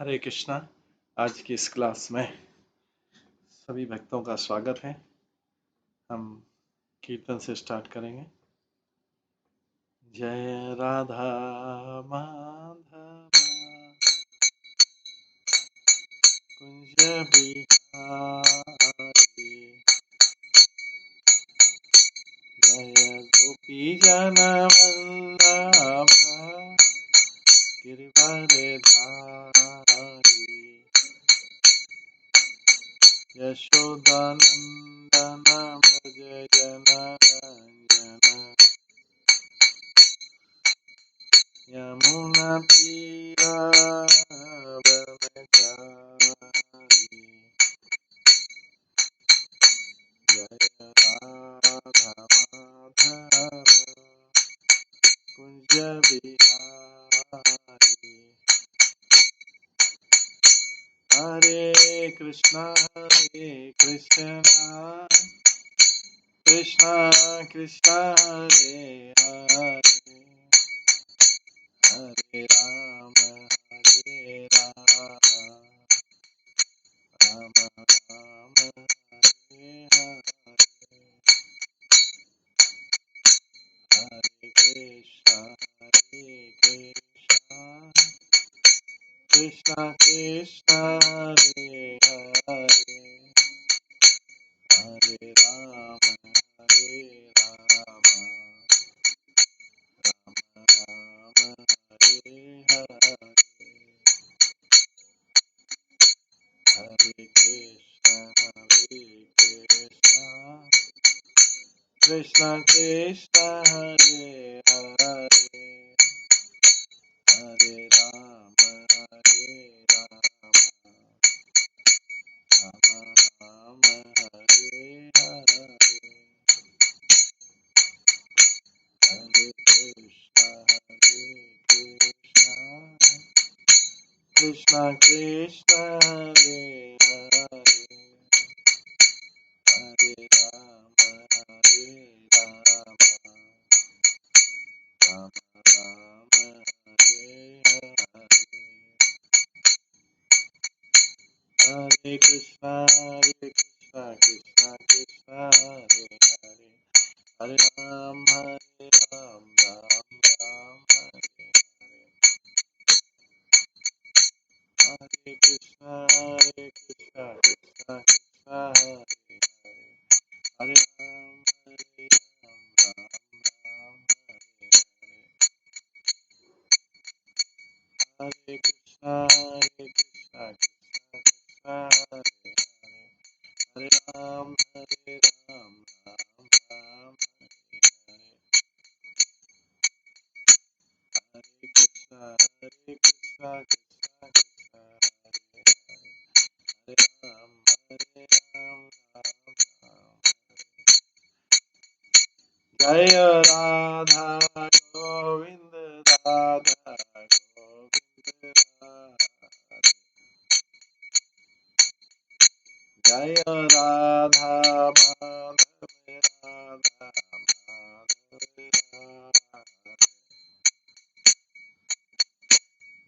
हरे कृष्णा। आज की इस क्लास में सभी भक्तों का स्वागत है। हम कीर्तन से स्टार्ट करेंगे। जय राधा माधव कुंज बिहारी, जय गोपी जन वल्लभ गिरिवर धारी, यशोदानंदन व्रज जनरंजन, यमुना तीरावनचारी, जय राधा माधव कुंज बिहारी। हरे कृष्णा कृष्णा कृष्णा हरे हरे, हरे राम राम राम हरे हरे, हरे कृष्णा कृष्णा कृष्णा हरे हरे, हरे राम राम राम हरे हरे, हरे कृष्णा कृष्णा कृष्णा हरे हरे, हरे राम राम राम हरे हरे, हरे कृष्णा कृष्णा कृष्णा हरे हरे, हरे राम राम राम राम हरे हरे, हरे कृष्णा कृष्णा कृष्णा हरे हरे, हरे राम राम राम हरे हरे, हरे कृष्णा कृष्णा कृष्णा हरे हरे, हरे राम राम राम हरे हरे, हरे कृष्णा कृष्णा कृष्णा हरे हरे, हरे राम राम राम हरे हरे, हरे कृष्णा कृष्णा कृष्णा हरे हरे, हरे राम राम राम हरे, जय राधा गोविंद राधा गोविंद राधे, जय राधा माधव राधा माधव राधे,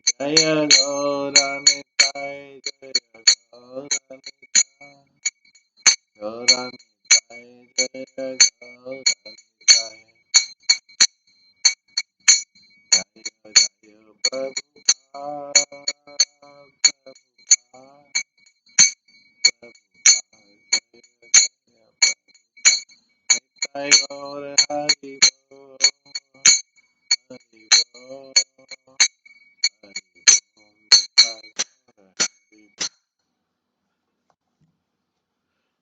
जय गौरनिताय जय गौरनिताय, गौरनिताय जय गौरनिताय, जय जय प्रभुपाद प्रभुपाद प्रभुपाद, जय जय प्रभुपाद, निताय गौर हरि बोल, हरि बोल, हरि बोल, निताय गौर हरि।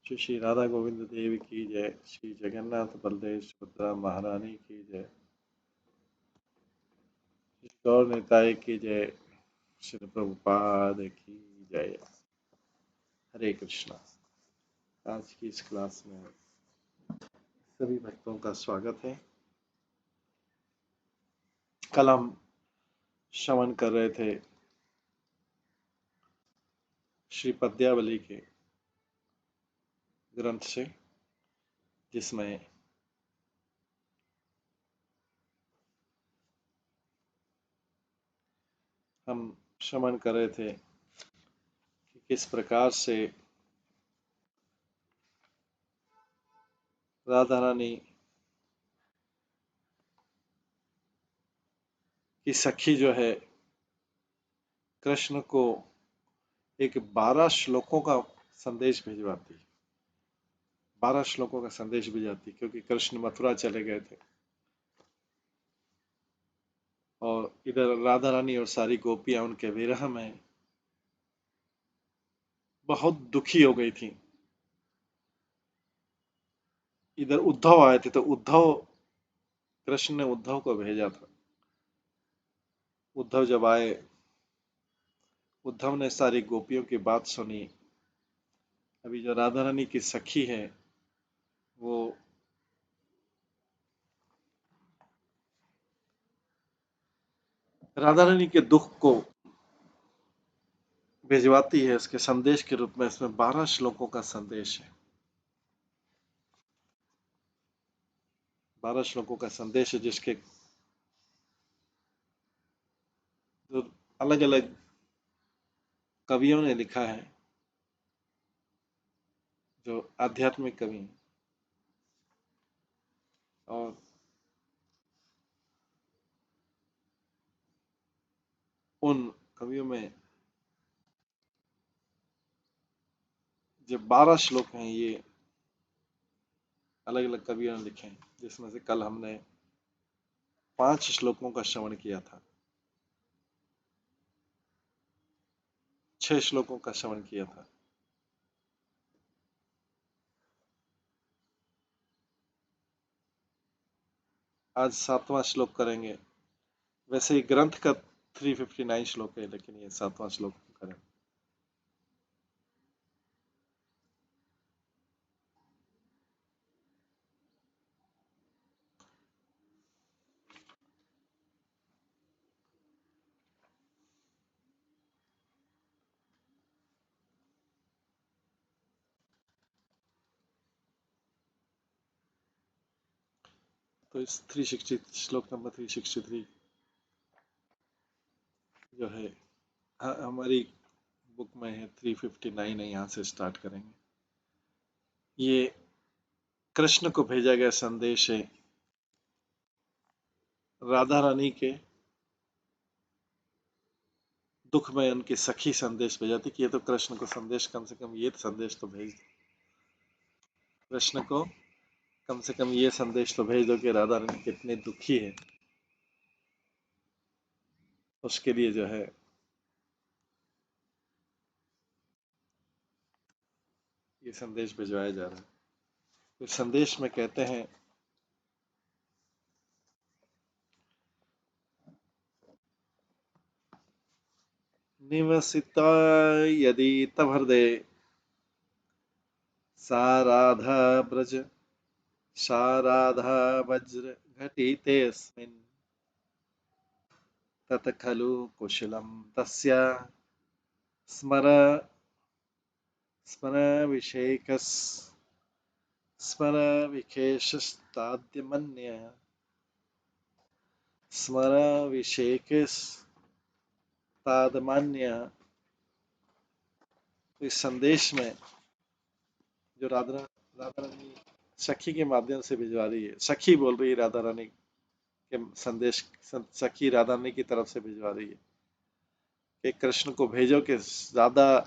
श्री श्री राधा गोविंद देव की जय, श्री जगन्नाथ बलदेव सुभद्रा महारानी की जय, श्री गौर निताय की जय, श्री प्रभुपाद की जय। हरे कृष्णा। आज की इस क्लास में सभी भक्तों का स्वागत है। कल हम श्रवण कर रहे थे श्री पद्यावली के ग्रंथ से, जिसमें हम श्रवण कर रहे थे किस प्रकार से राधा रानी की सखी जो है कृष्ण को एक 12 श्लोकों का संदेश भिजवाती, 12 श्लोकों का संदेश भिजवाती, क्योंकि कृष्ण मथुरा चले गए थे और इधर राधा रानी और सारी गोपियां उनके विरह में बहुत दुखी हो गई थी। इधर उद्धव आए थे तो उद्धव, कृष्ण ने उद्धव को भेजा था। उद्धव जब आए, उद्धव ने सारी गोपियों की बात सुनी। अभी जो राधा रानी की सखी है वो राधा रानी के दुख को भिजवाती है उसके संदेश के रूप में। इसमें 12 श्लोकों का संदेश है, 12 श्लोकों का संदेश है, जिसके जो अलग अलग कवियों ने लिखा है, जो आध्यात्मिक कवि हैं। और उन कवियों में जो 12 श्लोक हैं ये अलग अलग कवियों ने लिखे हैं, जिसमें से कल हमने 5 श्लोकों का श्रवण किया था, 6 श्लोकों का श्रवण किया था। आज 7वां श्लोक करेंगे। वैसे ये ग्रंथ का 359 श्लोक है, लेकिन ये 7वां श्लोक करें। तो इस 360 श्लोक नंबर 363 जो है हमारी बुक में है 359 है, यहाँ से स्टार्ट करेंगे। ये कृष्ण को भेजा गया संदेश है, राधा रानी के दुख में उनकी सखी संदेश भेजाती कि ये तो कृष्ण को संदेश, कम से कम ये संदेश तो भेज दो, कृष्ण को कम से कम ये संदेश तो भेज दो कि राधा रानी कितनी दुखी है। उसके लिए जो है ये संदेश भिजवाया जा रहा है। तो संदेश में कहते हैं, निवसिता यदि तव हृदय सा राधा ब्रज, सा राधा वज्र घटितेऽस्मिन्, तत खलु कुशलं तस्या स्मर स्मरविषेकस् स्मरविशेषस्ताद्यमन्यः स्मरविशेषस्तादमान्यः। तो इस संदेश में जो राधा राधा रानी सखी के माध्यम से भिजवा रही है, सखी बोल रही है राधा रानी के संदेश, सखी राधा रानी की तरफ से भिजवा रही है कि कृष्ण को भेजो कि ज्यादा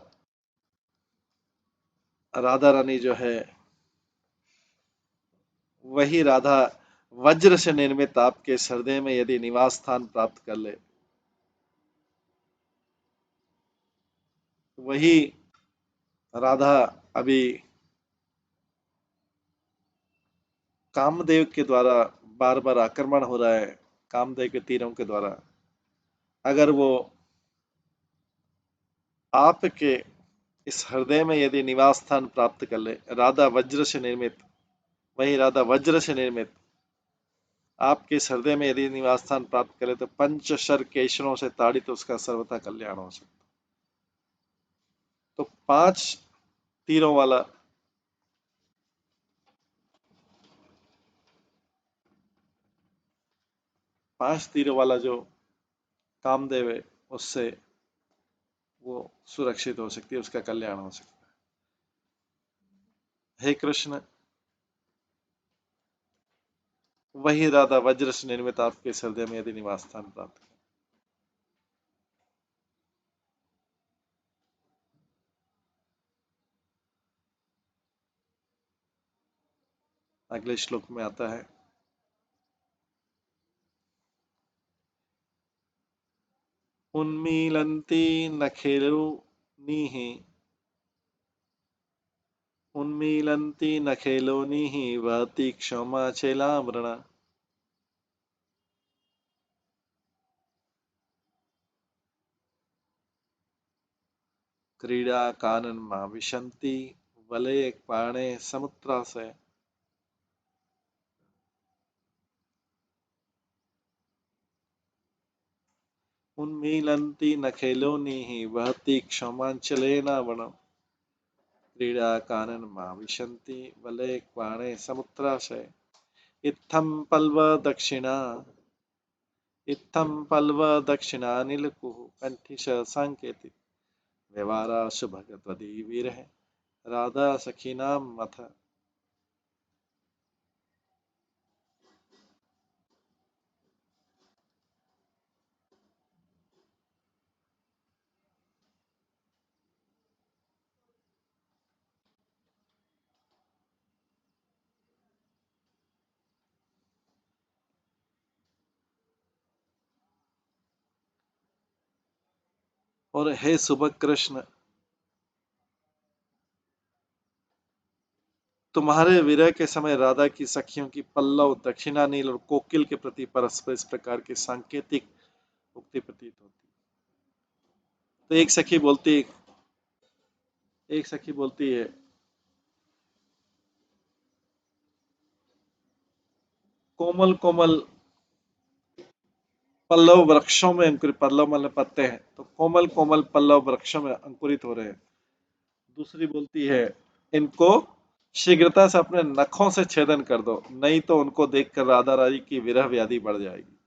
राधा रानी जो है वही राधा वज्र से निर्मित आपके हृदय में यदि निवास स्थान प्राप्त कर ले, वही राधा अभी कामदेव के द्वारा बार बार आक्रमण हो रहा है, कामदेव के तीरों के द्वारा, अगर वो आपके इस हृदय में यदि निवास स्थान प्राप्त कर ले, राधा वज्र से निर्मित, वही राधा वज्र से निर्मित आपके इस हृदय में यदि निवास स्थान प्राप्त करे तो पंचशर केशरों से ताड़ित उसका सर्वथा कल्याण हो सकता। तो 5 तीरों वाला, 5 तीरों वाला जो कामदेव है उससे वो सुरक्षित हो सकती है, उसका कल्याण हो सकता है। हे कृष्ण, वही राधा वज्र से निर्मित आपके हृदय में यदि निवास स्थान प्राप्त कर। अगले श्लोक में आता है, उन्मीलन्ति नखेलोनिः उन्मीलन्ति नखेलोनिः वहति क्षमा चैलामृण। क्रीडा काननमा विशन्ति वलय पाणे समुत्रासय। उन्मीलन्ति नखेलोनिः वहति क्षमाञ्चलेनावणम्। क्रीडा काननमा विशन्ति वलय पाणे समुत्राशय। इत्थं पल्व दक्षिणा इत्थं पल्व दक्षिणानिलकुः कंठिश सांकेति व्यवहाराश भगवती वीरः राधा सखीनाम मथ। और हे सुबह कृष्ण, तुम्हारे विरह के समय राधा की सखियों की पल्लव दक्षिणानील और कोकिल के प्रति परस्पर इस प्रकार की सांकेतिक उक्ति प्रतीत होती। तो एक सखी बोलती है, कोमल कोमल पल्लव वृक्षों में अंकुरित, पल्लव मतलब पत्ते हैं, तो कोमल कोमल पल्लव वृक्षों में अंकुरित हो रहे हैं। दूसरी बोलती है, इनको शीघ्रता से अपने नखों से छेदन कर दो, नहीं तो उनको देखकर राधा रानी की विरह व्याधि बढ़ जाएगी।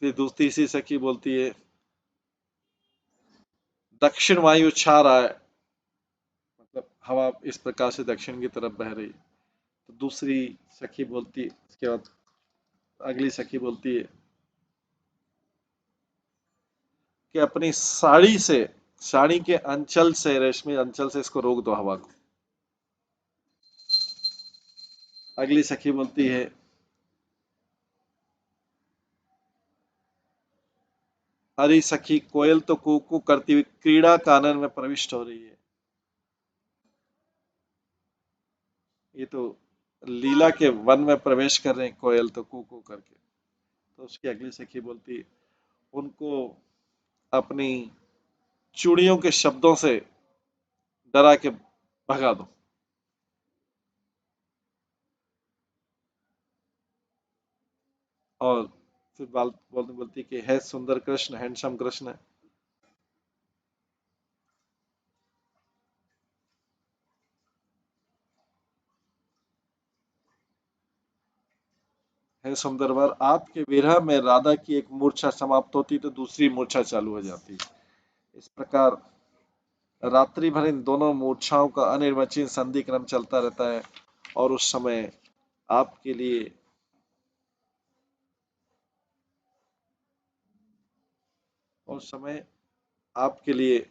फिर दूसरी सी सखी बोलती है, दक्षिण वायु छा रहा है, मतलब हवा इस प्रकार से दक्षिण की तरफ बह रही है। तो दूसरी सखी बोलती, उसके बाद अगली सखी बोलती है कि अपनी साड़ी के अंचल से, रेशमी अंचल से इसको रोक दो हवा को। अगली सखी बोलती है, अरे सखी, कोयल तो कूकू करती हुई क्रीड़ा कानन में प्रविष्ट हो रही है। ये तो लीला के वन में प्रवेश कर रहे हैं कोयल तो कूकू करके। तो उसकी अगली सखी बोलती, उनको अपनी चूड़ियों के शब्दों से डरा के भगा दो। और फिर बोलती कि है सुंदर कृष्ण, हैंडसम कृष्ण, है सुंदर वर, आपके विरह में राधा की एक मूर्छा समाप्त होती तो दूसरी मूर्छा चालू हो जाती। इस प्रकार रात्रि भर इन दोनों मूर्छाओं का अनिर्वचनीय संधि क्रम चलता रहता है। और आपके लिए उस समय आपके लिए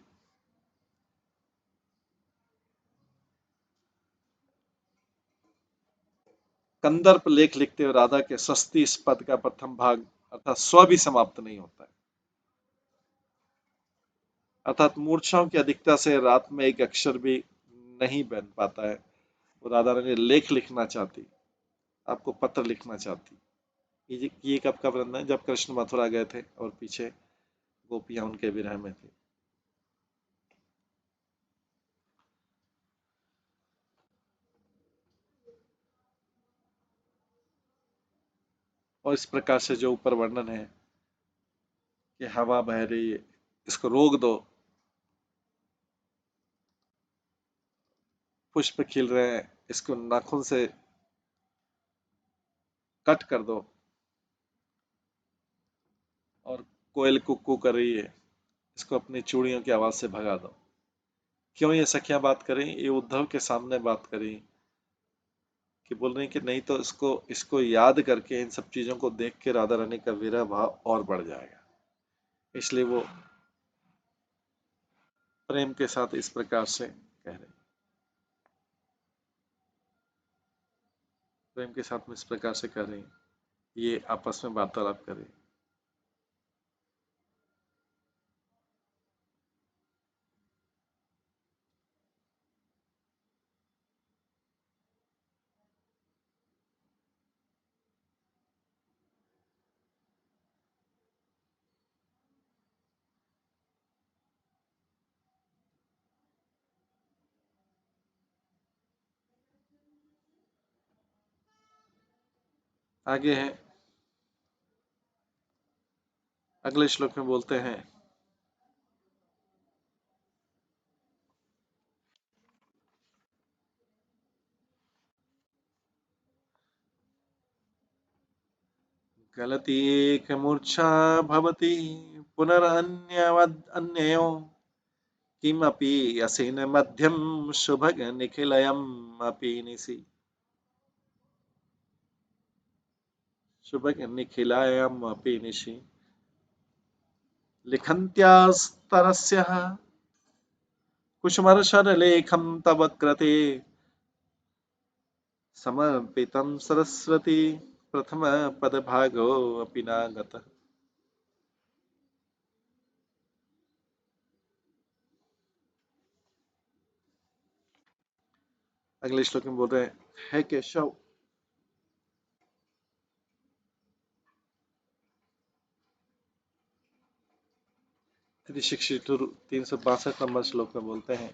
कंदर्प लेख लिखते हुए राधा के स्वस्ति इस पद का प्रथम भाग अर्थात स्व भी समाप्त नहीं होता है। अर्थात मूर्छाओं की अधिकता से रात में एक अक्षर भी नहीं बन पाता है। वो राधा रानी लेख लिखना चाहती, आपको पत्र लिखना चाहती। ये कब का वर्णन है, जब कृष्ण मथुरा गए थे और पीछे गोपियां उनके विरह में थी। और इस प्रकार से जो ऊपर वर्णन है कि हवा बह रही है, इसको रोक दो, पुष्प खिल रहे हैं, इसको नाखून से कट कर दो, और कोयल कुक्कू कर रही है, इसको अपनी चूड़ियों की आवाज से भगा दो। क्यों ये सखियां बात करें? ये उद्धव के सामने बात करी कि बोल रही कि नहीं तो इसको इसको याद करके, इन सब चीजों को देख के राधा रानी का विरह भाव और बढ़ जाएगा। इसलिए वो प्रेम के साथ इस प्रकार से कह रहे, प्रेम के साथ में इस प्रकार से कर रही, ये आपस में वार्तालाप कर रही। आगे है, अगले श्लोक में बोलते हैं, गलती एक मूर्छा भवति पुनरन्यवद् अन्ययो किमपि असेन मध्यम शुभग निखिलयम अपि निशि शुभग निखिलयम अपि निशि लिखन्त्यास्तरस्य कुसुमर्षरलेखं तव कृते समर्पितं सरस्वती प्रथम पदभागो अपि नागतः। अगले श्लोक में बोल रहे हैं, हे केशव, 362 362 नंबर श्लोक में बोलते हैं,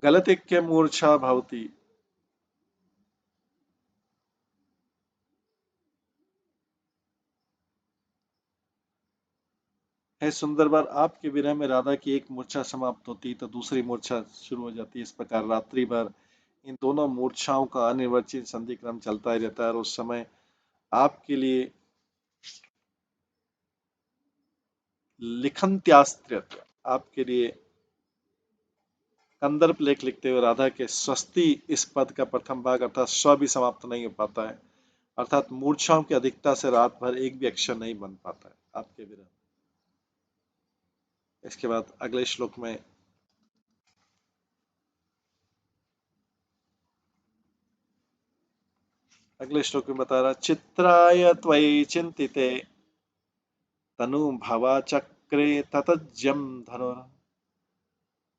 गलतिक्य मूर्छा भवति। है सुंदर बार, आपके विरह में राधा की एक मूर्छा समाप्त होती तो दूसरी मूर्छा शुरू हो जाती। इस प्रकार रात्रि भर इन दोनों मूर्छाओं का अनिर्वचित संधि क्रम चलता ही रहता है, और उस समय आपके लिए लिखन्त्यास्त्र, आपके लिए कंदर्प लेख लिखते हुए राधा के स्वस्ति इस पद का प्रथम भाग अर्थात स्व भी समाप्त नहीं हो पाता है, अर्थात मूर्छाओं की अधिकता से रात भर एक भी अक्षर नहीं बन पाता है आपके विरह। इसके बाद अगले श्लोक में, अगले श्लोक में बता रहा, चित्राय त्वयि चिंतिते तनु भवा चक्रे ततज्जम धनुर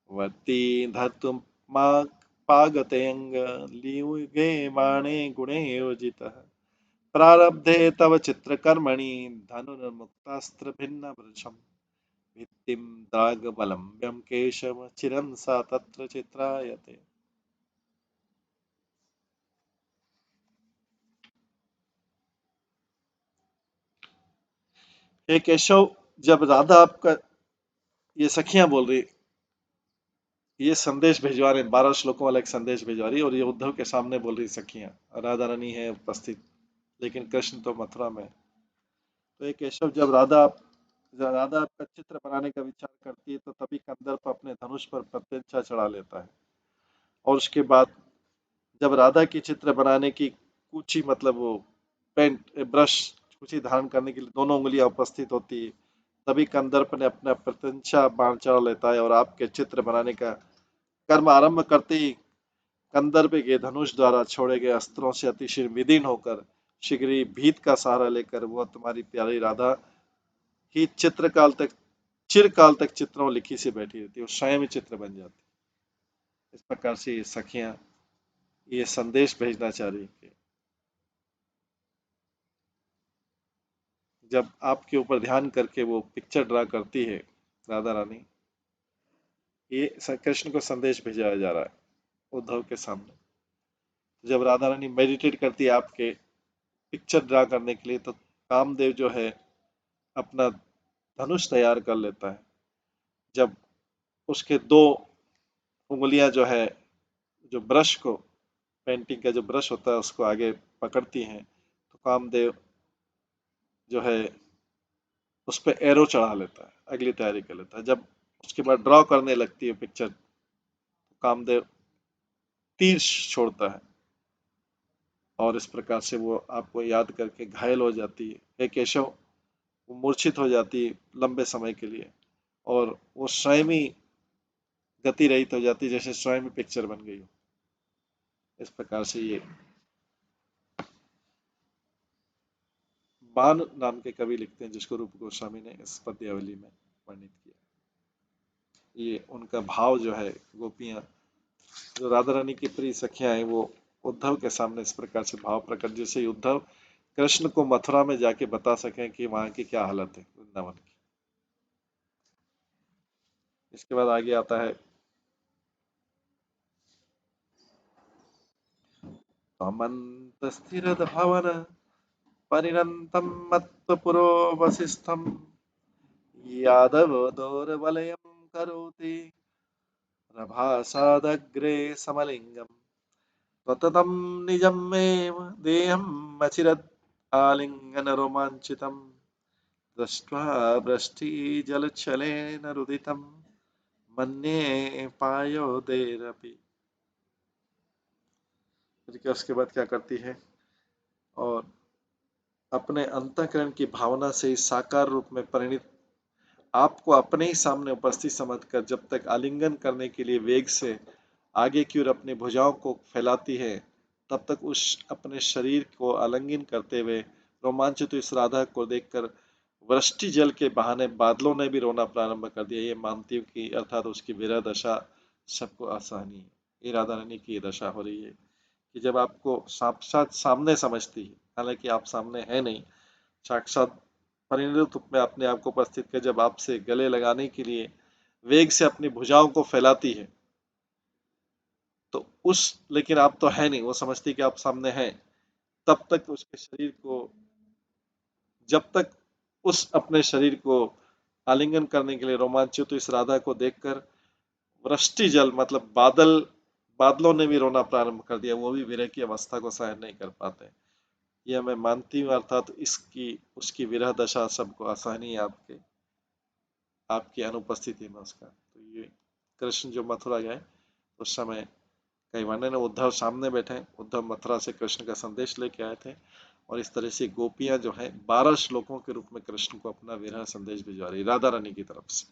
वर्ती धर्तुं मा पागतेऽंग लीयुगे बाणे गुणे योजितः प्रारब्धे तव चित्रकर्मणि धनुर्मुक्तास्त्र भिन्न वृषम् भित्तिं दागबलम्ब्यं केशव चिरं सा तत्र चित्रायते। हे केशव, जब राधा आपका, ये सखियां बोल रही, ये संदेश भिजवा रहे, 12 श्लोकों वाला एक संदेश भिजवा रही, और ये उद्धव के सामने बोल रही सखियां, राधा रानी है उपस्थित, लेकिन कृष्ण तो मथुरा में। तो ये केशव, जब राधा आपका चित्र बनाने का विचार करती है तो तभी कंदर्प अपने धनुष पर प्रत्यंचा चढ़ा लेता है, और उसके बाद जब राधा की चित्र बनाने की कुची, मतलब वो पेंट ब्रश, कुची धारण करने के लिए दोनों उंगलियां उपस्थित होती है, तभी कंदर्प ने अपना प्रत्यंचा बाण चढ़ा लेता है, और आपके चित्र बनाने का कर्म आरंभ करते ही कंदर्प के धनुष द्वारा छोड़े गए अस्त्रों से अतिशीघ्र विदीर्ण होकर शीघ्र भीत का सहारा लेकर वह तुम्हारी प्यारी राधा ही चित्रकाल तक, चिरकाल तक चित्रों लिखी से बैठी रहती है और स्वयं ही चित्र बन जाती है। इस प्रकार से ये सखियां ये संदेश भेजना चाह रही कि जब आपके ऊपर ध्यान करके वो पिक्चर ड्रा करती है राधा रानी, ये कृष्ण को संदेश भेजा जा रहा है उद्धव के सामने। जब राधा रानी मेडिटेट करती है आपके पिक्चर ड्रा करने के लिए, तो कामदेव जो है अपना धनुष तैयार कर लेता है। जब उसके दो उंगलियां जो है, जो ब्रश को, पेंटिंग का जो ब्रश होता है उसको आगे पकड़ती हैं, तो कामदेव जो है उस पर एरो चढ़ा लेता है, अगली तैयारी कर लेता है। जब उसके बाद ड्रॉ करने लगती है पिक्चर, तो कामदेव तीर छोड़ता है और इस प्रकार से वो आपको याद करके घायल हो जाती है, हे केशव। वो मूर्छित हो जाती है लंबे समय के लिए, और वो स्वयं ही गति रहित हो जाती है, जैसे स्वयं ही पिक्चर बन गई हो। इस प्रकार से ये बाण नाम के कवि लिखते हैं, जिसको रूप गोस्वामी ने इस पद्यावली में वर्णित किया। ये उनका भाव जो है, गोपियां जो राधा रानी की प्रिय सखियां हैं, वो उद्धव के सामने इस प्रकार से भाव प्रकट, जैसे उद्धव कृष्ण को मथुरा में जाके बता सकें कि वहां की क्या हालत है वृंदावन की। इसके बाद आगे आता है, अमंत स्थिर भवन परिणतम मत्त पुरो वसिष्ठम यादव दौर्बलयं करोति प्रभासादग्रे समलिंगम सततं निजमेव देहम् अचिरत् आलिंगन रोमांचितम् दृष्ट्वा वृष्टिजलच्छलेन रुदितं मन्ये पायोदयेरपि। फिर क्या उसके बाद क्या करती है, और अपने अंतःकरण की भावना से इस साकार रूप में परिणित आपको अपने ही सामने उपस्थित समझकर जब तक आलिंगन करने के लिए वेग से आगे की ओर अपनी भुजाओं को फैलाती है, तब तक उस अपने शरीर को आलिंगन करते हुए रोमांचित इस राधा को देखकर वृष्टि जल के बहाने बादलों ने भी रोना प्रारंभ कर दिया। ये मानती हूँ कि अर्थात उसकी विरह दशा सबको असहनीय है। ये राधा रानी की दशा हो रही है कि जब आपको साक्षात सामने समझती है, हालांकि आप सामने है नहीं, साक्षात परिणत रूप में अपने आप को उपस्थित कर जब आपसे गले लगाने के लिए वेग से अपनी भुजाओं को फैलाती है, तो उस, लेकिन आप तो है नहीं, वो समझती कि आप सामने हैं, तब तक उसके शरीर को, जब तक उस अपने शरीर को आलिंगन करने के लिए रोमांचित तो इस राधा को देखकर वृष्टि जल मतलब बादल, बादलों ने भी रोना प्रारंभ कर दिया, वो भी विरह की अवस्था को सहन नहीं कर पाते। यह मैं मानती हूँ, अर्थात इसकी उसकी विरह दशा सबको असहनीय है आपके आपकी अनुपस्थिति में उसका। तो ये कृष्ण जो मथुरा गए उस समय कई वर्णन है, उद्धव सामने बैठे, उद्धव मथुरा से कृष्ण का संदेश लेके आए थे, और इस तरह से गोपियां जो है 12 श्लोकों के रूप में कृष्ण को अपना विरह संदेश भिजवा रही राधा रानी की तरफ से।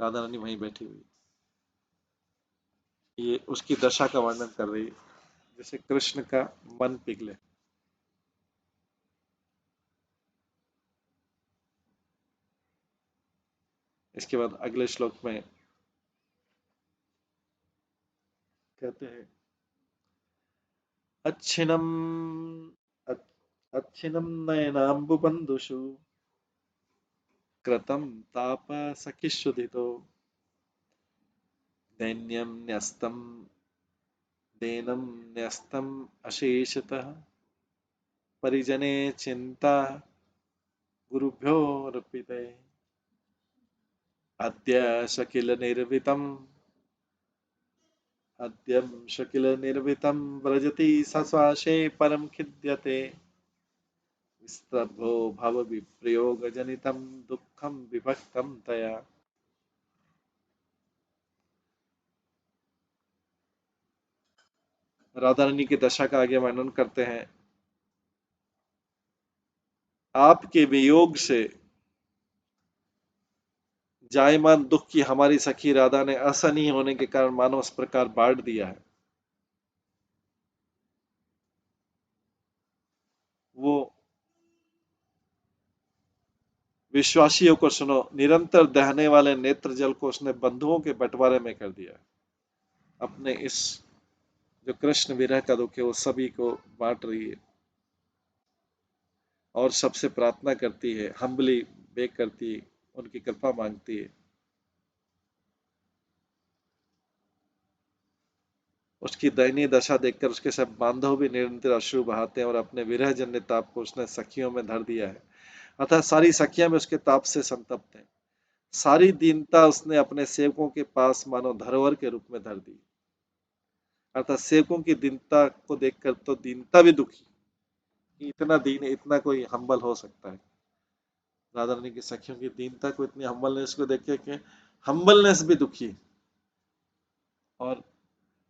राधा रानी वहीं बैठी हुई, ये उसकी दशा का वर्णन कर रही है, जैसे कृष्ण का मन पिघले। इसके बाद अगले श्लोक में कहते हैं, अच्छिनम अच्छिनम नयनाम्बुबंधुषु कृतं ताप सखिशुधितो दैन्यं न्यस्तं देनं न्यस्तम् अशेषतः परिजने चिंता गुरुभ्योरर्पिते अद्य शकिल निर्वितम् अद्यं शकिल निर्वितं व्रजति सश्वासे परम खिद्यते विस्तभो भव विप्रयोग जनितं दुःखं विभक्तं तया। राधा रानी की दशा का आगे वर्णन करते हैं, आपके वियोग से जायमान दुख की हमारी सखी राधा ने असहनीय होने के कारण मानो इस प्रकार बांट दिया है। वो विश्वासियों को सुनो, निरंतर दहने वाले नेत्र जल को उसने बंधुओं के बंटवारे में कर दिया है। अपने इस जो कृष्ण विरह का दुख है वो सभी को बांट रही है, और सबसे प्रार्थना करती है, हम्बली बेग करती है, उनकी कृपा मांगती है। उसकी दयनीय दशा देखकर उसके सब बांधव भी निरंतर अश्रु बहाते हैं और अपने विरह जन्य ताप को उसने सखियों में धर दिया है। अतः सारी सखियां भी उसके ताप से संतप्त हैं। सारी दीनता उसने अपने सेवकों के पास मानो धरोहर के रूप में धर दी। अर्थात सेवकों की दीनता को देखकर तो दीनता भी दुखी, इतना दीन, इतना कोई हम्बल हो सकता है। राधा रानी की सखियों की दीनता को, इतनी हम्बलनेस को देख के हम्बलनेस भी दुखी, और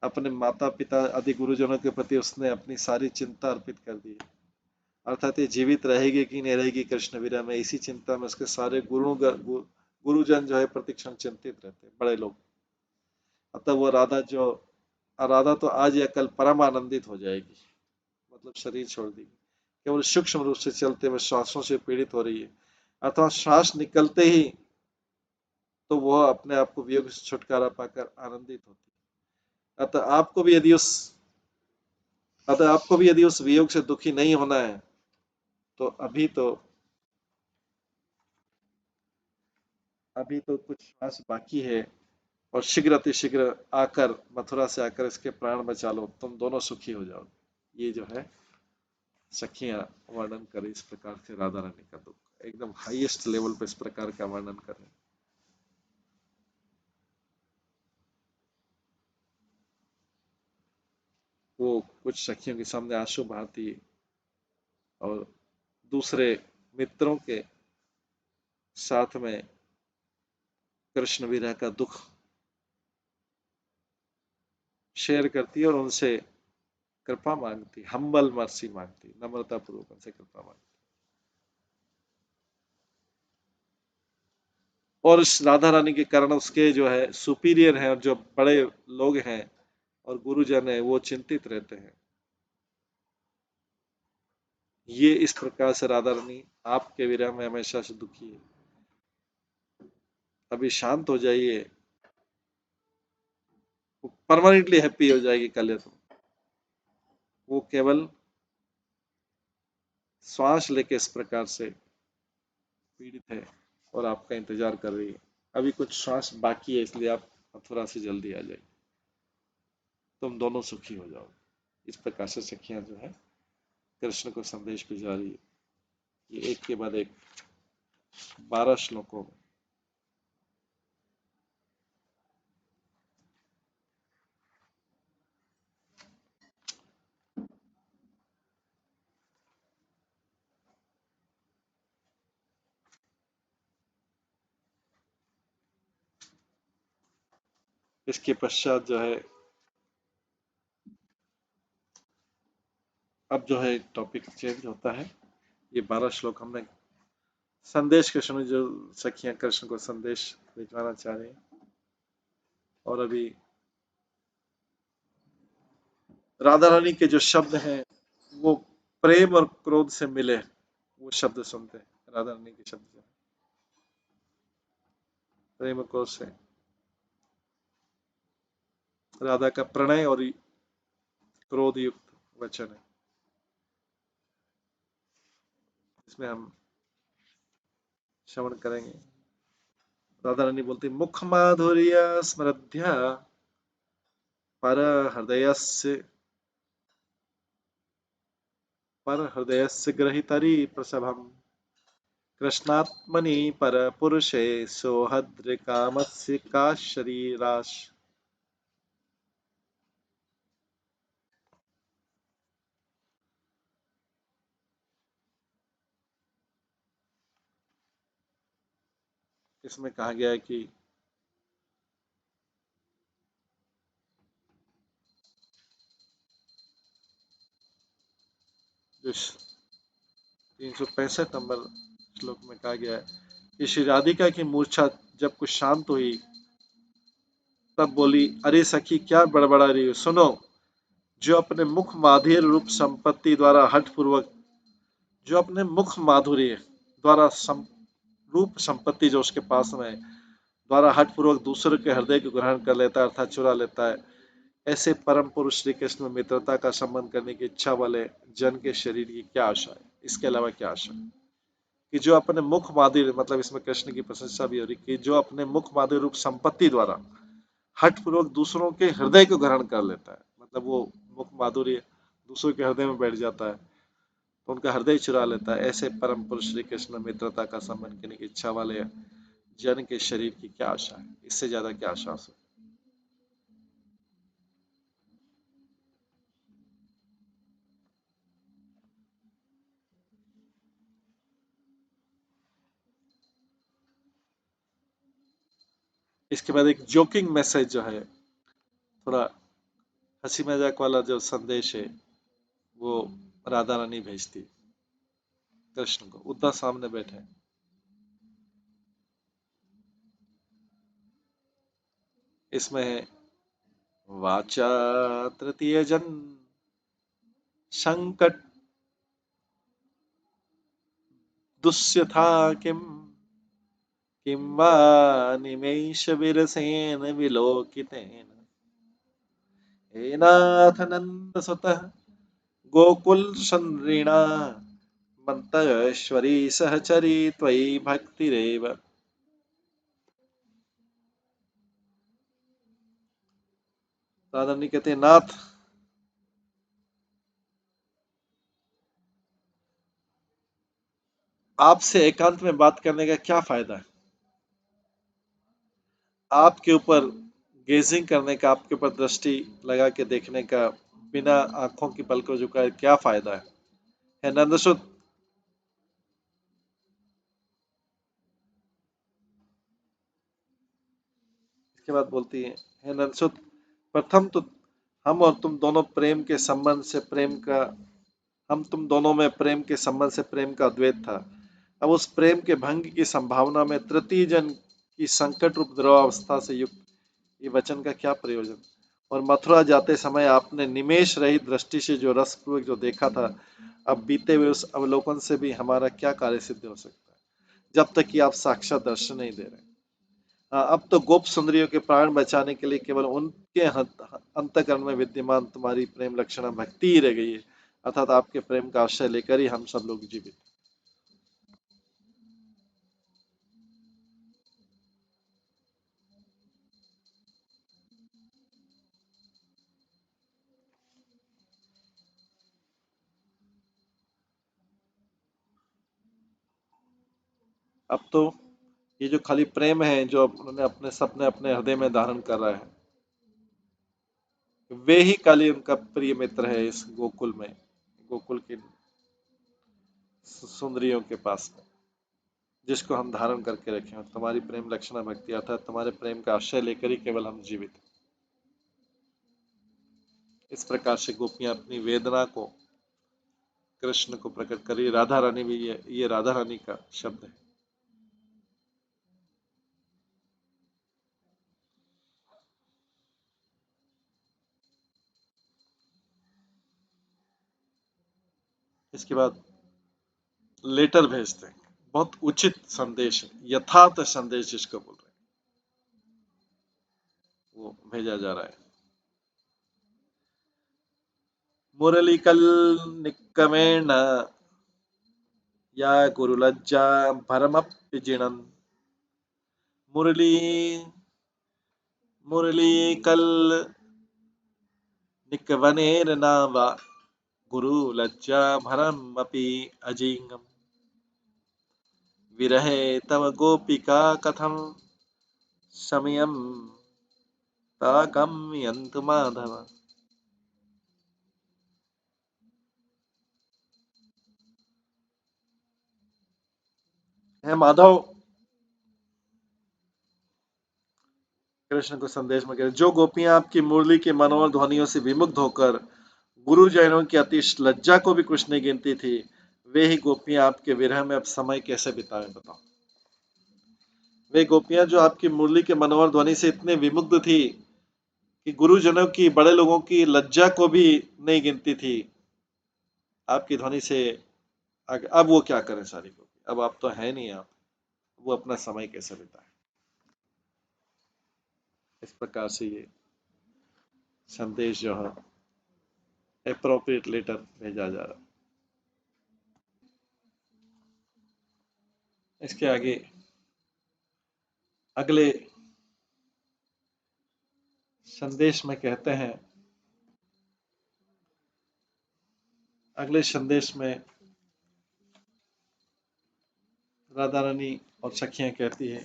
अपने माता पिता आदि गुरुजनों के प्रति उसने अपनी सारी चिंता अर्पित कर दी। अर्थात ये जीवित रहेगी कि नहीं रहेगी कृष्ण विरह में, इसी चिंता में उसके सारे गुरुजन जो है प्रतिक्षण चिंतित रहते हैं, बड़े लोग। अतः वो राधा तो आज या कल परम आनंदित हो जाएगी, मतलब शरीर छोड़ देगी, केवल सूक्ष्म रूप से चलते हुए श्वासों से पीड़ित हो रही है, अथवा श्वास निकलते ही तो वह अपने आप को वियोग से छुटकारा पाकर आनंदित होती है। अतः आपको भी यदि उस वियोग से दुखी नहीं होना है तो अभी तो कुछ श्वास बाकी है, और शीघ्र अतिशीघ्र आकर, मथुरा से आकर इसके प्राण बचा लो, तुम दोनों सुखी हो जाओ। ये जो है सखियां वर्णन करें इस प्रकार से राधा रानी का दुख, एकदम हाईएस्ट लेवल पे इस प्रकार का वर्णन करें। वो कुछ सखियों के सामने आंसू बहाती और दूसरे मित्रों के साथ में कृष्ण विरह का दुख शेयर करती है और उनसे कृपा मांगती, हम्बल मर्सी मांगती, नम्रता पूर्वक उनसे कृपा मांगती। और इस राधा रानी के कारण उसके जो है सुपीरियर हैं और जो बड़े लोग हैं और गुरुजन है वो चिंतित रहते हैं। ये इस प्रकार से राधा रानी आपके विरह में हमेशा से दुखी है, अभी शांत हो जाइए, वो परमानेंटली हैप्पी हो जाएगी कल तो। वो केवल श्वास लेके इस प्रकार से पीड़ित है और आपका इंतजार कर रही है। अभी कुछ श्वास बाकी है, इसलिए आप मथुरा से जल्दी आ जाइए, तुम दोनों सुखी हो जाओ। इस प्रकार से सखियां जो है कृष्ण को संदेश भिजवा रही है। ये एक के बाद एक 12 श्लोकों में। इसके पश्चात जो है अब जो है टॉपिक चेंज होता है। ये 12 श्लोक हमने संदेश कृष्ण में, जो सखियां कृष्ण को संदेश भिजवाना चाह रही हैं, और अभी राधा रानी के जो शब्द हैं वो प्रेम और क्रोध से मिले, वो शब्द सुनते हैं। राधा रानी के शब्द जो प्रेम और क्रोध से, राधा का प्रणय और क्रोध युक्त वचन है, इसमें हम श्रवण करेंगे। राधा रानी बोलती, मुख माधुर्य स्मृध्या पर हृदयस्य गृहीतरी प्रसभम कृष्णात्मनि पर पुरुषे सोहद्र कामस्य का शरीराश। इसमें कहा गया है कि जो 365 नंबर श्लोक में कहा गया है कि श्री राधिका की मूर्छा जब कुछ शांत हुई तब बोली, अरे सखी क्या बड़बड़ा रही हो, सुनो। जो अपने मुख माधुर्य रूप संपत्ति द्वारा हठपूर्वक, जो अपने मुख माधुर्य द्वारा रूप संपत्ति जो उसके पास में द्वारा हठपूर्वक दूसरे के हृदय को ग्रहण कर लेता है, अर्थात चुरा लेता है, ऐसे परम पुरुष श्री कृष्ण में मित्रता का संबंध करने की इच्छा वाले जन के शरीर की क्या आशा है, इसके अलावा क्या आशा है। कि जो अपने मुख माधुर्य, मतलब इसमें कृष्ण की प्रशंसा भी हो रही, कि जो अपने मुख माधुर्य रूप संपत्ति द्वारा हठपूर्वक दूसरों के हृदय को ग्रहण कर लेता है, मतलब वो मुख माधुर्य दूसरों के हृदय में बैठ जाता है, तो उनका हृदय चुरा लेता है। ऐसे परम पुरुष श्री कृष्ण मित्रता का संबंध करने की इच्छा वाले जन के शरीर की क्या आशा है, इससे ज्यादा क्या आशा हो सकती है। इसके बाद एक जोकिंग मैसेज जो है, थोड़ा हंसी मजाक वाला जो संदेश है, वो राधा रानी भेजती कृष्ण को। उद्धव सामने बैठे हैं। इसमें है, वाचा तृतीय जन संकट दुष्यथा किम किं वा निमेष विरसेन विलोकितेन हेनाथ नंद सुतः गोकुल संरीणा मंतश्वरी सहचरी त्वयि भक्तिरेव। राधा रानी कहते हैं, नाथ आपसे एकांत में बात करने का क्या फायदा है, आपके ऊपर गेजिंग करने का, आपके ऊपर दृष्टि लगा के देखने का, बिना आंखों की पलकों झुकाए क्या फायदा है। हे नंदसुत, इसके बाद बोलती है, हे नंदसुत, प्रथम तो हम और तुम दोनों प्रेम के संबंध से प्रेम का हम तुम दोनों में प्रेम के संबंध से प्रेम का द्वैत था। अब उस प्रेम के भंग की संभावना में तृतीय जन की संकट रूप द्रवावस्था से युक्त ये वचन का क्या प्रयोजन। और मथुरा जाते समय आपने निमेष रहित दृष्टि से जो रसपूर्वक जो देखा था, अब बीते हुए उस अवलोकन से भी हमारा क्या कार्य सिद्ध हो सकता है, जब तक कि आप साक्षात दर्शन नहीं दे रहे। अब तो गोप सुंदरियों के प्राण बचाने के लिए केवल उनके अंतकरण में विद्यमान तुम्हारी प्रेम लक्षणा भक्ति ही रह गई है, अर्थात आपके प्रेम का आश्रय लेकर ही हम सब लोग जीवित। अब तो ये जो खाली प्रेम है जो उन्होंने अपने सपने अपने हृदय में धारण कर रहा है, वे ही खाली उनका प्रिय मित्र है इस गोकुल में, गोकुल की सुंदरियों के पास में, जिसको हम धारण करके रखे हैं। तुम्हारी प्रेम लक्षणा भक्ति, अर्थात तुम्हारे प्रेम का आश्रय लेकर ही केवल हम जीवित। इस प्रकार से गोपियां अपनी वेदना को कृष्ण को प्रकट करी। राधा रानी भी, ये राधा रानी का शब्द है। इसके बाद लेटर भेजते हैं, बहुत उचित संदेश है, यथार्थ संदेश जिसको बोल रहे हैं, वो भेजा जा रहा है। मुरली कल निकमेण या गुरुलज्जा भरमप्यजिणन मुरली मुरली कल निकवनेर नावा गुरुलज्जा भरमपि अजिंगम विरहे तव गोपिका कथम समयम ताकम्यन्तु माधव। है माधव, कृष्ण को संदेश में कह रहे, जो गोपियां आपकी मुरली के मनोहर ध्वनियों से विमुग्ध होकर गुरुजनों की अति लज्जा को भी कुछ नहीं गिनती थी, वे ही गोपियां आपके विरह में अब समय कैसे बिताए बताओ। वे गोपियां जो आपकी मुरली के मनोहर ध्वनि से इतने विमुग्ध थी कि गुरुजनों की, बड़े लोगों की लज्जा को भी नहीं गिनती थी आपकी ध्वनि से, अब वो क्या करें सारी गोपी, अब आप तो है नहीं, आप वो अपना समय कैसे बिताए। इस प्रकार से ये संदेश जो है अप्रोप्रिएट लेटर भेजा जा रहा है। इसके आगे अगले संदेश में कहते हैं, अगले संदेश में राधा रानी और सखियां कहती है,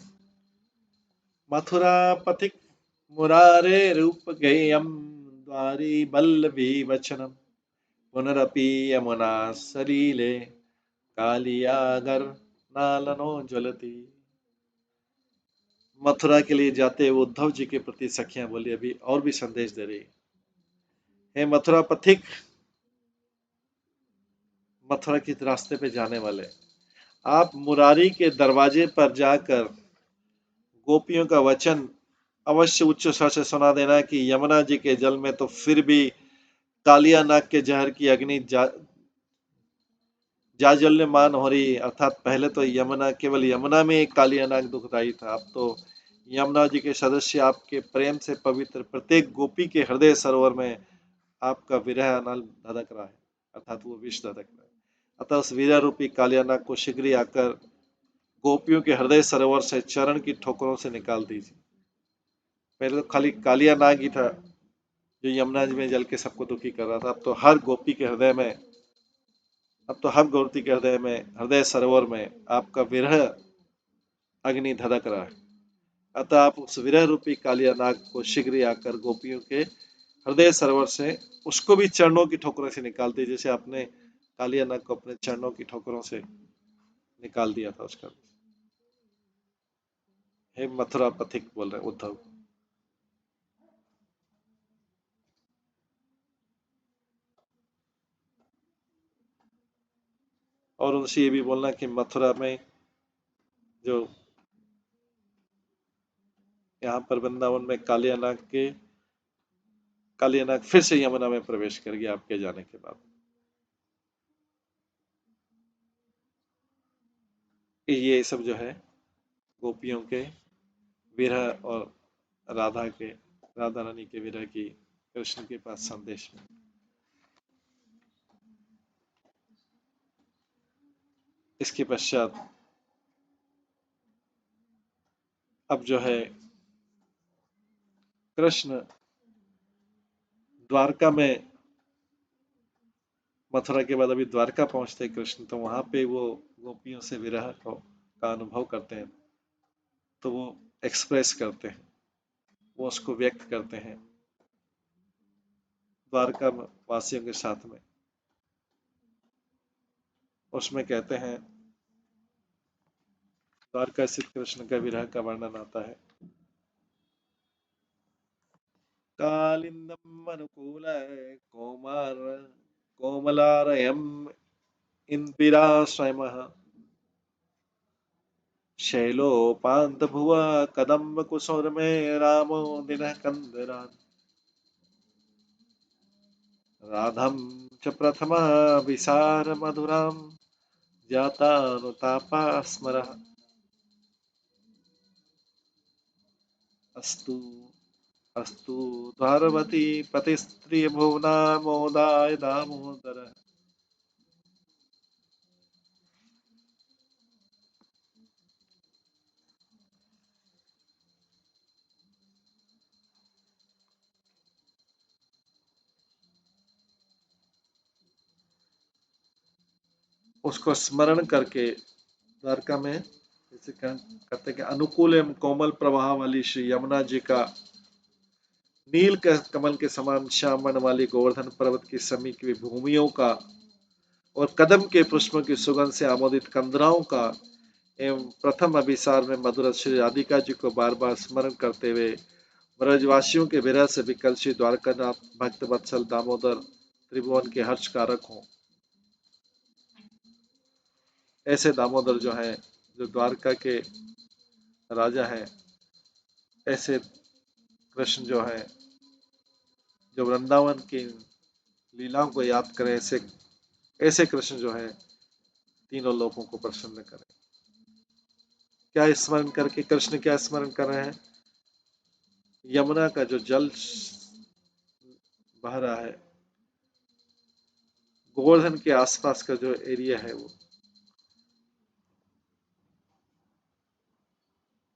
मथुरा पथिक मुरारे रूप गेयम द्वारी बल्लभी वचनम पुनरपि यमुना सलीले कालियागर नालनो ज्वलती। मथुरा के लिए जाते हुए उद्धव जी के प्रति सखियां बोली, अभी और भी संदेश दे रही, हे मथुरा पथिक, मथुरा के रास्ते पे जाने वाले, आप मुरारी के दरवाजे पर जाकर गोपियों का वचन अवश्य उच्च स्वर से सुना देना कि यमुना जी के जल में तो फिर भी कालिया नाग के जहर की अग्नि जाजल्यमान हो रही। अर्थात पहले तो यमुना, केवल यमुना में एक कालिया नाग दुखदाई था, अब तो यमुना जी के सदस्य आपके प्रेम से पवित्र प्रत्येक गोपी के हृदय सरोवर में आपका विरह अनल धधक रहा है, अर्थात वो विष धधक रहा है। अतः उस वीरा रूपी कालिया नाग को शीघ्र ही आकर गोपियों के हृदय सरोवर से चरण की ठोकरों से निकाल दीजिए। पहले तो खाली कालिया नाग ही था जो यमुना जी में जल के सबको दुखी कर रहा था, अब तो हर गोपी के हृदय में, अब तो हर गोपी के हृदय में, हृदय सरोवर में आपका विरह अग्नि धधक रहा है। अतः आप उस विरह रूपी कालिया नाग को शीघ्र ही आकर गोपियों के हृदय सरोवर से उसको भी चरणों की ठोकरों से निकाल दीजिए, जैसे आपने कालिया नाग को अपने चरणों की ठोकरों से निकाल दिया था उसका। हे मथुरा पथिक, बोल रहे उद्धव। और उनसे ये भी बोलना कि मथुरा में जो यहाँ पर वृंदावन में कालिया नाग फिर से यमुना में प्रवेश कर गया आपके जाने के बाद। ये सब जो है गोपियों के विरह और राधा रानी के विरह की कृष्ण के पास संदेश में। इसके पश्चात अब जो है कृष्ण द्वारका में, मथुरा के बाद अभी द्वारका पहुंचते कृष्ण, तो वहां पे वो गोपियों से विरह का अनुभव करते हैं, तो वो एक्सप्रेस करते हैं, वो उसको व्यक्त करते हैं द्वारका वासियों के साथ में। उसमें कहते हैं, द्वारका स्थित कृष्ण का विरह का वर्णन आता है, कालिंदम अनुकूल कौमार कोमलारयम इंदिराश्रयमः शैलोपान्त भुवा कदम्ब कुसुर में रामो दिनः कंदरान राधम च प्रथमा विसार मधुराम जातानुतापा स्मरः अस्तु अस्तु द्वारवती पतिस्त्रिय भुवना मोदाय दामोदर। उसको स्मरण करके द्वारका में जैसे कहते हैं कि अनुकूल एवं कोमल प्रवाह वाली श्री यमुना जी का, नील के कमल के समान श्यामण वाली गोवर्धन पर्वत की समीप की भूमियों का और कदम के पुष्पों की सुगंध से आमोदित कंदराओं का एवं प्रथम अभिसार में मधुर श्री राधिका जी को बार बार स्मरण करते हुए ब्रजवासियों के विरह से विकल श्री द्वारकानाथ भक्त वत्सल दामोदर त्रिभुवन के हर्ष कारक हों। ऐसे दामोदर जो हैं, जो द्वारका के राजा हैं, ऐसे कृष्ण जो है, जो वृंदावन की लीलाओं को याद करें, ऐसे ऐसे कृष्ण जो है तीनों लोगों को प्रसन्न करें। क्या स्मरण करके कृष्ण क्या स्मरण कर रहे हैं? यमुना का जो जल बह रहा है, गोवर्धन के आसपास का जो एरिया है वो,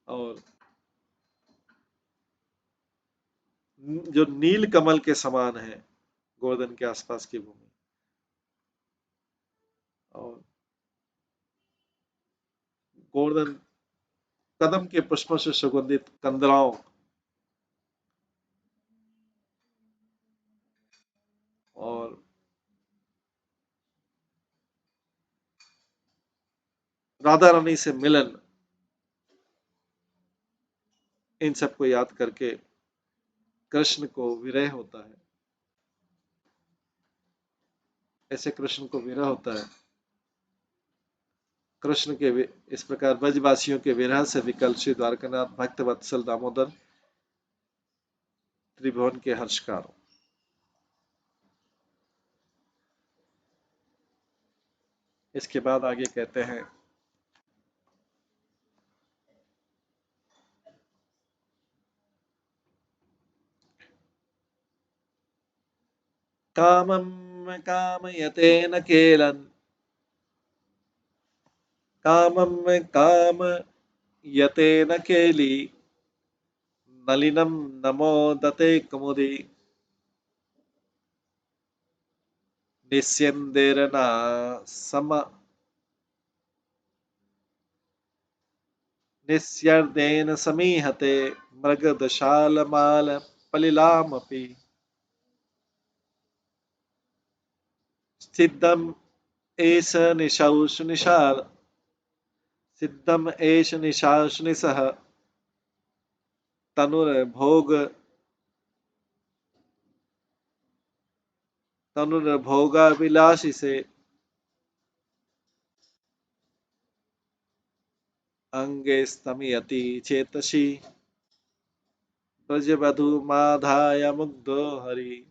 और जो नील कमल के समान है गोवर्धन के आसपास की भूमि, और गोवर्धन कदम के पुष्पों से सुगंधित कंदराओं और राधा रानी से मिलन, इन सबको याद करके कृष्ण को विरह होता है। ऐसे कृष्ण को विरह होता है। कृष्ण के इस प्रकार ब्रजवासियों के विरह से विकल श्री द्वारकानाथ भक्त वत्सल दामोदर त्रिभुवन के हर्षकार। इसके बाद आगे कहते हैं, कामं कामयते न केलं, कामं कामयते न केली, नलिनं नमोदते कुमुदी, निस्यन्देरना सम निस्यर्देन समीहते मृगदशालमाल पलिलामपि, सिद्धम् एष निशाल सिद्धम् एष निशाशनिसः तनुर्भोग तनुर्भोगाभिलाषी से अंगे स्तमयति चेतसि ब्रजवधू माधाय मुग्धो हरि।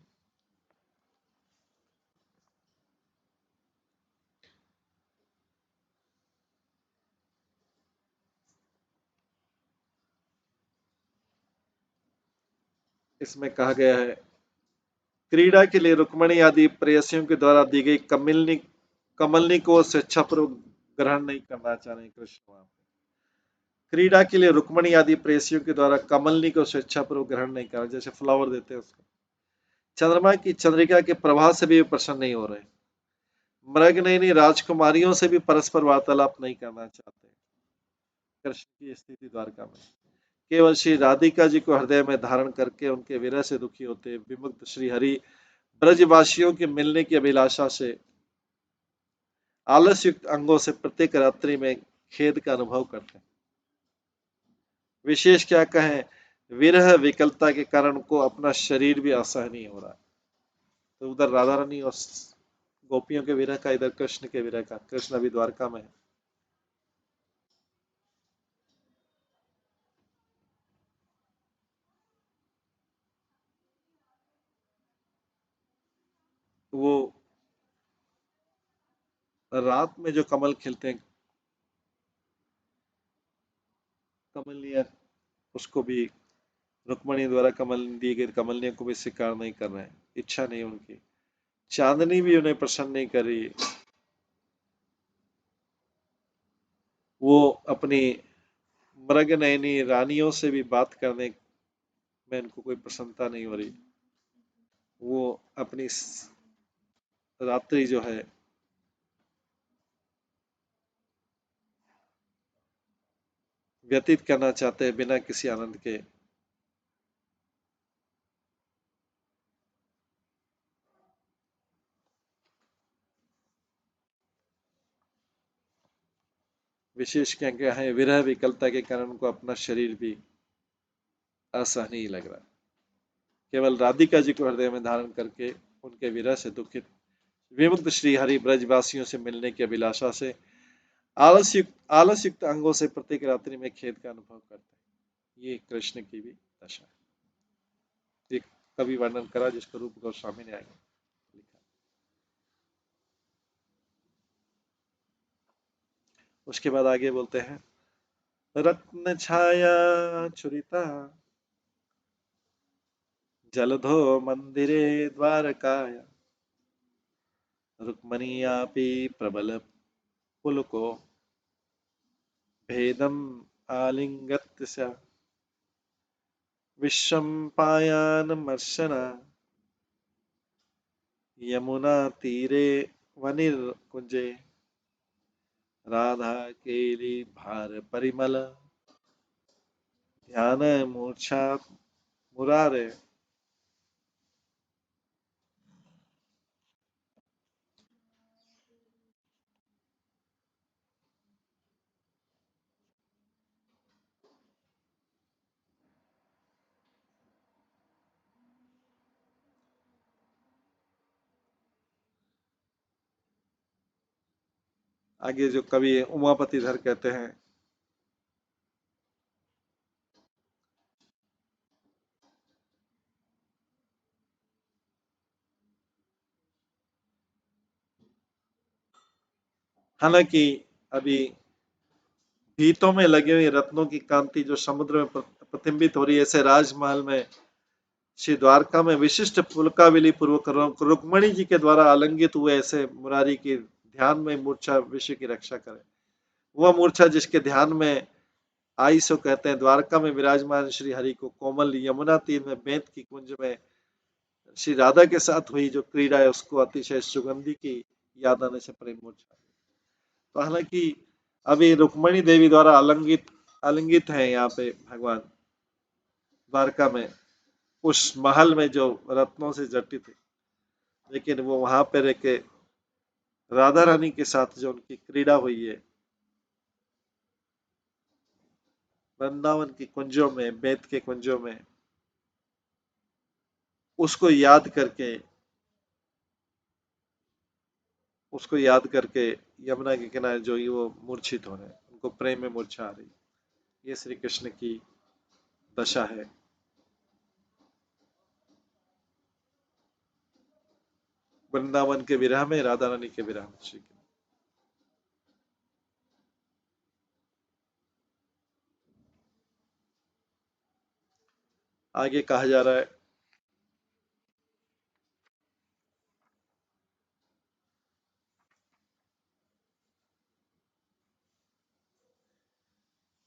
इसमें कहा गया है, क्रीड़ा के लिए रुक्मणी आदि प्रेयसियों के द्वारा दी गई कमलनी को स्वेच्छापूर्वक ग्रहण नहीं करना चाह रहे कृष्ण। वहां पे क्रीड़ा के लिए रुक्मणी आदि प्रेयसियों के द्वारा कमलनी को स्वेच्छापूर्वक ग्रहण नहीं करना, जैसे फ्लावर देते हैं उसको। चंद्रमा की चंद्रिका के प्रभाव से भी प्रसन्न नहीं हो रहे। मृगनयनी राजकुमारियों से भी परस्पर वार्तालाप नहीं करना चाहते कृष्ण की स्थिति द्वारका में। केवल श्री राधिका जी को हृदय में धारण करके उनके विरह से दुखी होते विमुक्त श्री हरि ब्रजवासियों के मिलने की अभिलाषा से आलस युक्त अंगों से प्रत्येक रात्रि में खेद का अनुभव करते हैं। विशेष क्या कहें, विरह विकलता के कारण उनको अपना शरीर भी असहनीय हो रहा है। तो उधर राधा रानी और गोपियों के विरह का, इधर कृष्ण के विरह का। कृष्ण अभी द्वारका में है। वो रात में जो कमल खिलते हैं, कमलिया, उसको भी रुक्मणी द्वारा कमल दी गई कमलियों को भी स्वीकार नहीं कर रहे हैं, इच्छा नहीं उनकी। चांदनी भी उन्हें प्रसन्न नहीं कर रही। वो अपनी मृग नयनी रानियों से भी बात करने में उनको कोई प्रसन्नता नहीं हो रही। वो अपनी रात्रि जो है व्यतीत करना चाहते हैं बिना किसी आनंद के। विशेष क्या है, विरह विकलता के कारण उनको अपना शरीर भी असहनीय लग रहा है। केवल राधिका जी को हृदय में धारण करके उनके विरह से दुखित विमुक्त श्री हरि ब्रजवासियों से मिलने की अभिलाषा से आलस युक्त अंगों से प्रत्येक रात्रि में खेद का अनुभव करते हैं। ये कृष्ण की भी दशा है। एक कवि वर्णन करा जिसको रूप गोस्वामी ने आगे लिखा। उसके बाद आगे बोलते हैं, रत्न छाया छुरिता जलधो मंदिरे द्वारकाया, रुक्मणीयापि प्रबल पुलको भेदम आलिंगत्य स विश्वम्पायनमर्शना यमुना तीरे वनिर्कुंजे। राधा केली भार परिमल, ध्यान मूर्छा मुरारे। आगे जो कवि उमापति धर कहते हैं, हालांकि अभी भीतों में लगे हुए रत्नों की कांति जो समुद्र में प्रतिबिंबित हो रही है, ऐसे राजमहल में श्री द्वारका में विशिष्ट पुलकाविली पूर्वक रुक्मणी जी के द्वारा आलिंगित हुए ऐसे मुरारी की ध्यान में मूर्छा विश्व की रक्षा करे। वह मूर्छा जिसके ध्यान में आई सो कहते हैं द्वारका में विराजमान श्री हरि को कोमल यमुना तीर में बेंत की कुंज में श्री राधा के साथ हुई जो क्रीड़ा है उसको अतिशय सुगंधी की याद आने से प्रेम मूर्छा। तो हालांकि अभी रुक्मणी देवी द्वारा आलिंगित है यहाँ पे भगवान द्वारका में उस महल में जो रत्नों से जटित है, लेकिन वो वहां पे रह के राधा रानी के साथ जो उनकी क्रीड़ा हुई है वृंदावन की कुंजों में, बेत के कुंजों में, उसको याद करके उसको याद करके यमुना के किनारे जो ये वो मूर्छित हो रहे हैं, उनको प्रेम में मूर्छा आ रही, ये श्री कृष्ण की दशा है। वृंदावन के विरह में, राधा रानी के विरह में श्री कृष्ण। आगे कहा जा रहा है,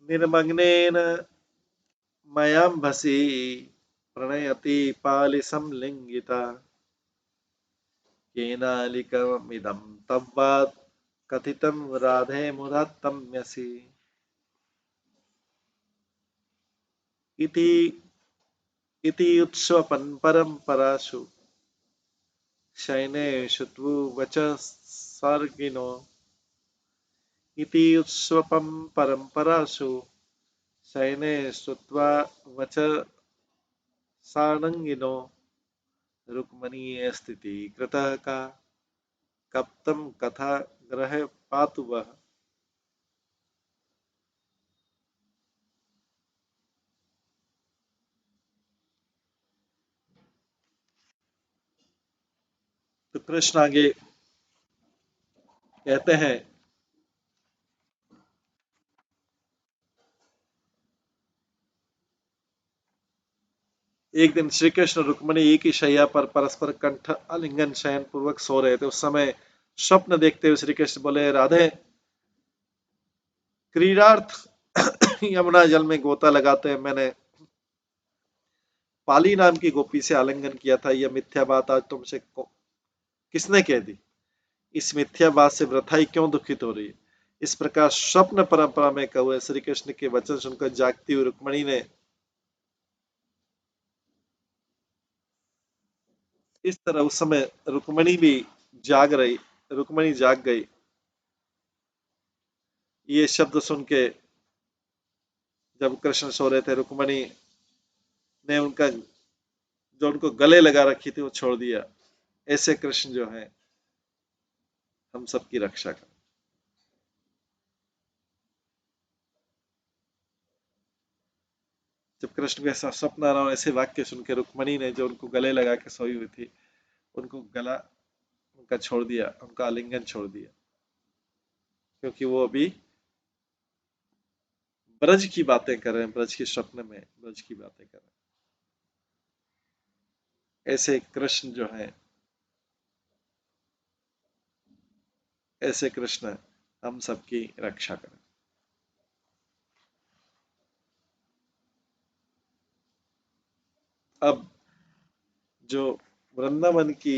निर्मग्नेन मयांभसी प्रणयति पालिसंलिंगिता, केनालिकमिदं तव्वात् कथितं राधे मुदात्तम्यसि इति इति उत्स्वपन् परम्परासु शयनेषु वचस्सर्गिणो इति उत्स्वपं परम्परासु शयनेषु वचसानङ्गिनो रुक्मणीय स्थिति कृतः का कप्तं कथा ग्रह पातु वह। तो कृष्ण आगे कहते हैं, एक दिन श्री कृष्ण रुक्मणी एक ही शैया पर परस्पर कंठ आलिंगन शयन पूर्वक सो रहे थे। उस समय स्वप्न देखते हुए श्री कृष्ण बोले, राधे क्रीडार्थ यमुना जल में गोता लगाते मैंने पाली नाम की गोपी से आलिंगन किया था। यह मिथ्या बात आज तुमसे किसने कह दी? इस मिथ्या बात से वृथाई क्यों दुखित हो रही है? इस प्रकार स्वप्न परंपरा में कहुए श्री कृष्ण के वचन सुनकर जागती हुई रुक्मणी ने इस तरह उस समय रुक्मणी जाग गई। ये शब्द सुन के जब कृष्ण सो रहे थे, रुक्मणी ने उनका जो उनको गले लगा रखी थी वो छोड़ दिया। ऐसे कृष्ण जो है हम सबकी रक्षा कर। जब कृष्ण के ऐसा स्वप्न आ रहा हो, ऐसे वाक्य सुन के रुक्मणी ने जो उनको गले लगा के सोई हुई थी उनको गला उनका छोड़ दिया, उनका आलिंगन छोड़ दिया, क्योंकि वो अभी ब्रज की बातें कर रहे हैं, ब्रज के स्वप्न में ब्रज की बातें कर रहे हैं। ऐसे कृष्ण जो है, ऐसे कृष्ण हम सबकी रक्षा करें। अब जो वृंदावन की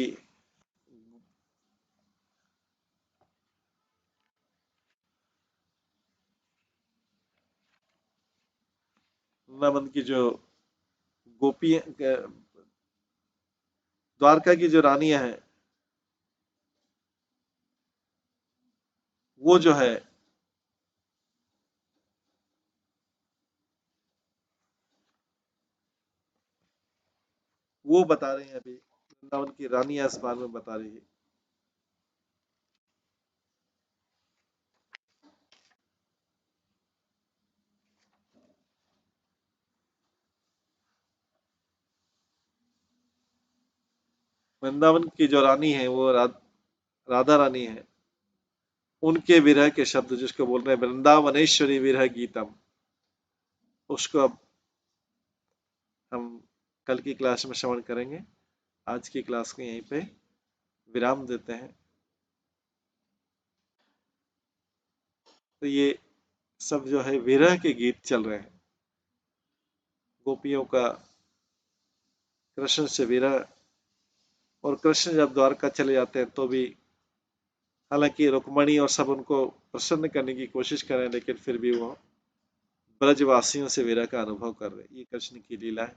वृंदावन की जो गोपी, द्वारका की जो रानियां हैं, वो जो है वो बता रही हैं, अभी वृंदावन की रानियां इस बारे में बता रही है। वृंदावन की जो रानी है वो राधा रानी है। उनके विरह के शब्द जिसको बोल रहे हैं वृंदावनेश्वरी विरह गीतम, उसको अब हम कल की क्लास में श्रवण करेंगे। आज की क्लास को यहीं पे विराम देते हैं। तो ये सब जो है विरह के गीत चल रहे हैं, गोपियों का कृष्ण से विरह। और कृष्ण जब द्वारका चले जाते हैं तो भी, हालांकि रुक्मणी और सब उनको प्रसन्न करने की कोशिश करें, लेकिन फिर भी वो ब्रजवासियों से विरह का अनुभव कर रहे हैं। ये कृष्ण की लीला है।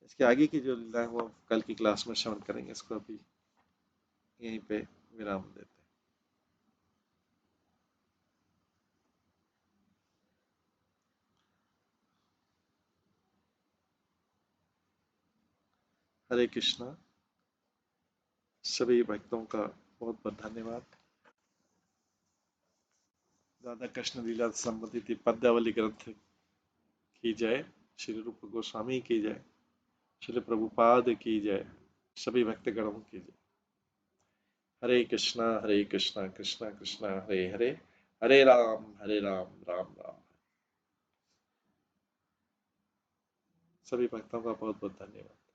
इसके आगे की जो लीला है वो कल की क्लास में श्रवण करेंगे। इसको अभी यहीं पे विराम देते हैं। हरे कृष्णा। सभी भक्तों का बहुत बहुत धन्यवाद। राधा कृष्ण लीला से संबंधित पद्यावली ग्रंथ की जय। श्री रूप गोस्वामी की जय। श्री प्रभुपाद की जय। सभी भक्तगणों की जय। हरे कृष्णा कृष्णा कृष्णा हरे हरे, हरे राम राम राम। सभी भक्तों का बहुत बहुत धन्यवाद।